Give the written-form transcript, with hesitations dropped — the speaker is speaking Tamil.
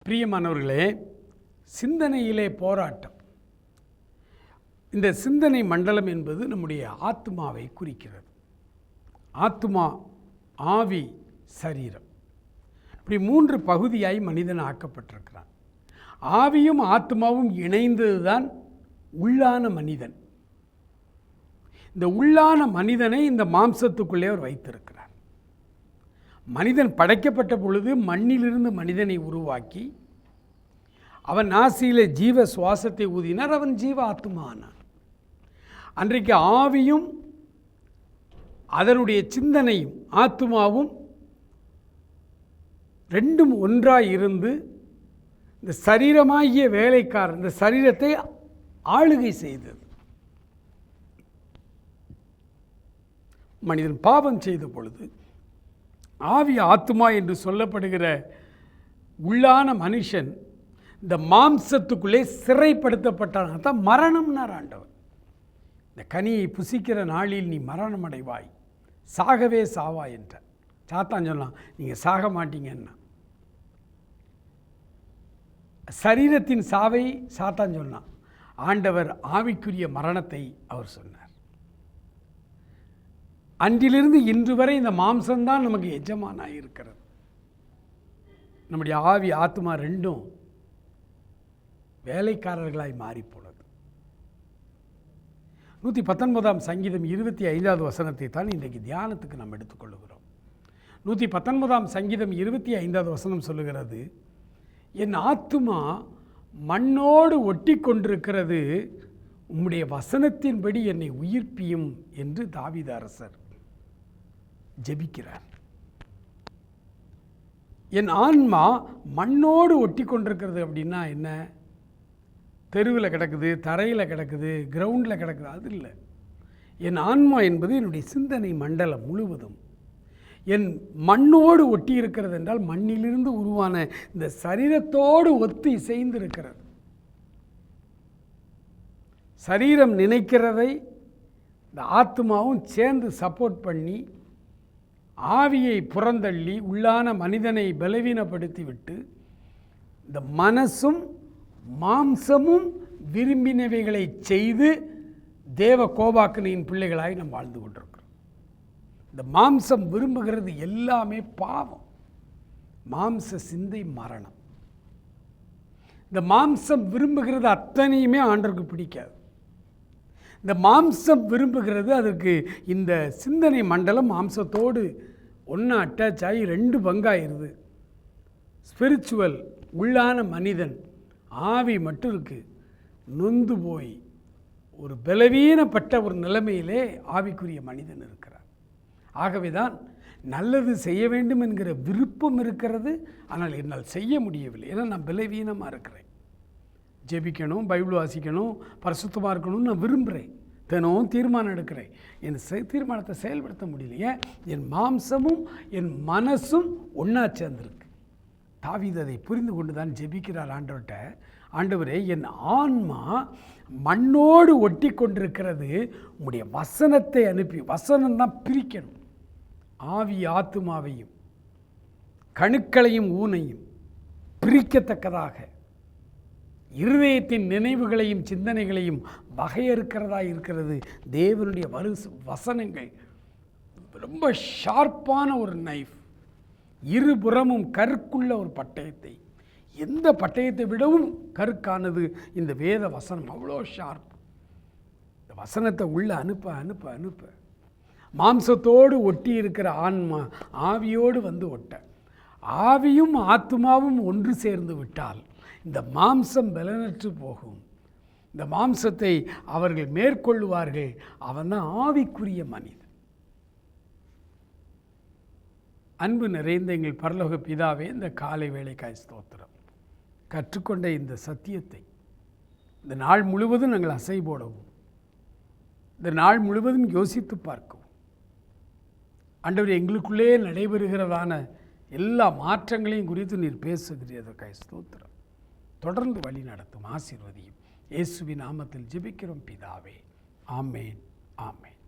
பிரியமானவர்களே, சிந்தனையிலே போராட்டம். இந்த சிந்தனை மண்டலம் என்பது நம்முடைய ஆத்மாவை குறிக்கிறது. ஆத்மா, ஆவி, சரீரம், இப்படி 3 பகுதியாய் மனிதன் ஆக்கப்பட்டிருக்கிறான். ஆவியும் ஆத்மாவும் இணைந்தது தான் உள்ளான மனிதன். இந்த உள்ளான மனிதனை இந்த மாம்சத்துக்குள்ளே அவர் வைத்திருக்கிறார். மனிதன் படைக்கப்பட்ட பொழுது மண்ணிலிருந்து மனிதனை உருவாக்கி அவன் நாசியிலே ஜீவ சுவாசத்தை ஊதினார். அவன் ஜீவ ஆத்மா ஆனான். அன்றைக்கு ஆவியும் அதனுடைய சிந்தனையும் ஆத்மாவும் ரெண்டும் ஒன்றாய் இருந்து இந்த சரீரமாகிய வேலைக்காரன் இந்த சரீரத்தை ஆளுகை செய்தது. மனிதன் பாவம் செய்த பொழுது ஆவி ஆத்மா என்று சொல்லப்படுகிற உள்ளான மனுஷன் இந்த மாம்சத்துக்குள்ளே சிறைப்படுத்தப்பட்டான். தான் மரணம்னார் ஆண்டவர். இந்த கனியை புசிக்கிற நாளில் நீ மரணம் அடைவாய், சாகவே சாவாய் என்றார். சாத்தான் சொன்னான், நீங்கள் சாக மாட்டீங்கன்னா. சரீரத்தின் சாவை சாத்தான் சொன்னான். ஆண்டவர் ஆவிக்குரிய மரணத்தை அவர் சொன்னார். அன்றிலிருந்து இன்று வரை இந்த மாம்சம்தான் நமக்கு எஜமானாக இருக்கிறது. நம்முடைய ஆவி ஆத்மா ரெண்டும் வேலைக்காரர்களாய் மாறிப்போனது. 119 சங்கீதம் 25வது வசனத்தை தான் இன்றைக்கு தியானத்துக்கு நாம் எடுத்துக்கொள்கிறோம். 119 சங்கீதம் 25வது வசனம் சொல்லுகிறது, என் ஆத்துமா மண்ணோடு ஒட்டி கொண்டிருக்கிறது, உம்முடைய வசனத்தின்படி என்னை உயிர்ப்பியும் என்று தாவீது அரசர் ஜெபிக்கிறார். என் ஆன்மா மண்ணோடு ஒட்டி கொண்டிருக்கிறது அப்படின்னா என்ன? தெருவில் கிடக்குது, தரையில் கிடக்குது, கிரவுண்டில் கிடக்குது, அது இல்லை. என் ஆன்மா என்பது என்னுடைய சிந்தனை மண்டலம் முழுவதும் என் மண்ணோடு ஒட்டி இருக்கிறது என்றால் மண்ணிலிருந்து உருவான இந்த சரீரத்தோடு ஒத்து இசைந்து இருக்கிறது. சரீரம் நினைக்கிறதை இந்த ஆத்மாவும் சேர்ந்து சப்போர்ட் பண்ணி ஆவியை புறந்தள்ளி உள்ளான மனிதனை பலவீனப்படுத்தி விட்டு இந்த மனசும் மாம்சமும் விரும்பினவைகளை செய்து தேவ கோபாக்கினியின் பிள்ளைகளாய் நாம் வாழ்ந்து கொண்டிருக்கிறோம். இந்த மாம்சம் விரும்புகிறது எல்லாமே பாவம். மாம்ச சிந்தை மரணம். இந்த மாம்சம் விரும்புகிறது அத்தனையுமே ஆண்டவருக்கு பிடிக்காது. இந்த மாம்சம் விரும்புகிறது, அதற்கு இந்த சிந்தனை மண்டலம் மாம்சத்தோடு ஒன்றா அட்டாச் ஆகி 2 பங்காயிருது. ஸ்பிரிச்சுவல் உள்ளான மனிதன், ஆவி மட்டும் இருக்குது நொந்து போய் ஒரு பலவீனப்பட்ட ஒரு நிலைமையிலே ஆவிக்குரிய மனிதன் இருக்கிறார். ஆகவே தான் நல்லது செய்ய வேண்டும் என்கிற விருப்பம் இருக்கிறது, ஆனால் என்னால் செய்ய முடியவில்லை, ஏன்னா நான் பலவீனமாக இருக்கிறேன். ஜெபிக்கணும், பைபிள் வாசிக்கணும், பரிசுத்தமாக இருக்கணும்னு நான் விரும்புகிறேன், தினமும் தீர்மானம் எடுக்கிறேன். என் தீர்மானத்தை செயல்படுத்த முடியலையே. என் மாம்சமும் என் மனசும் ஒன்றா சேர்ந்துருக்கு. தாவீது அதை புரிந்து கொண்டு தான் ஜெபிக்கிறார் ஆண்டவர்கிட்ட. ஆண்டவரே, என் ஆன்மா மண்ணோடு ஒட்டி கொண்டிருக்கிறது, உம்முடைய வசனத்தை அனுப்பி. வசனம் தான் பிரிக்கணும் ஆவி ஆத்துமாவையும் கணுக்களையும் ஊனையும் பிரிக்கத்தக்கதாக இருதயத்தின் நினைவுகளையும் சிந்தனைகளையும் வகையறுக்கிறதா இருக்கிறது தேவனுடைய வசனங்கள். ரொம்ப ஷார்ப்பான ஒரு நைஃப், இருபுறமும் கருக்குள்ள ஒரு பட்டயத்தை, எந்த பட்டயத்தை விடவும் கருக்கானது இந்த வேத வசனம். அவ்வளோ ஷார்ப். இந்த வசனத்தை உள்ள அனுப்ப அனுப்ப அனுப்ப மாம்சத்தோடு ஒட்டி இருக்கிற ஆன்மா ஆவியோடு வந்து ஒட்ட, ஆவியும் ஆத்மாவும் ஒன்று சேர்ந்து விட்டால் இந்த மாம்சம் பலனற்று போகும். இந்த மாம்சத்தை அவர்கள் மேற்கொள்ளுவார்கள். அவன் தான் ஆவிக்குரிய மனிதன். அன்பு நிறைந்த எங்கள் பரலோக பிதாவே, இந்த காலை வேளைக்காய் ஸ்தோத்திரம். கற்றுக்கொண்ட இந்த சத்தியத்தை இந்த நாள் முழுவதும் நாங்கள் அசை போடவும், இந்த நாள் முழுவதும் யோசித்து பார்க்கவும், ஆண்டவர் எங்களுக்குள்ளே நடைபெறுகிறதான எல்லா மாற்றங்களையும் குறித்து நீர் பேசுகிறதற்காய் ஸ்தோத்திரம். தொடர்ந்து வழி நடத்தும், ஆசீர்வதியும். இயேசுவின் நாமத்தில் ஜெபிக்கிறோம் பிதாவே. ஆமேன், ஆமேன்.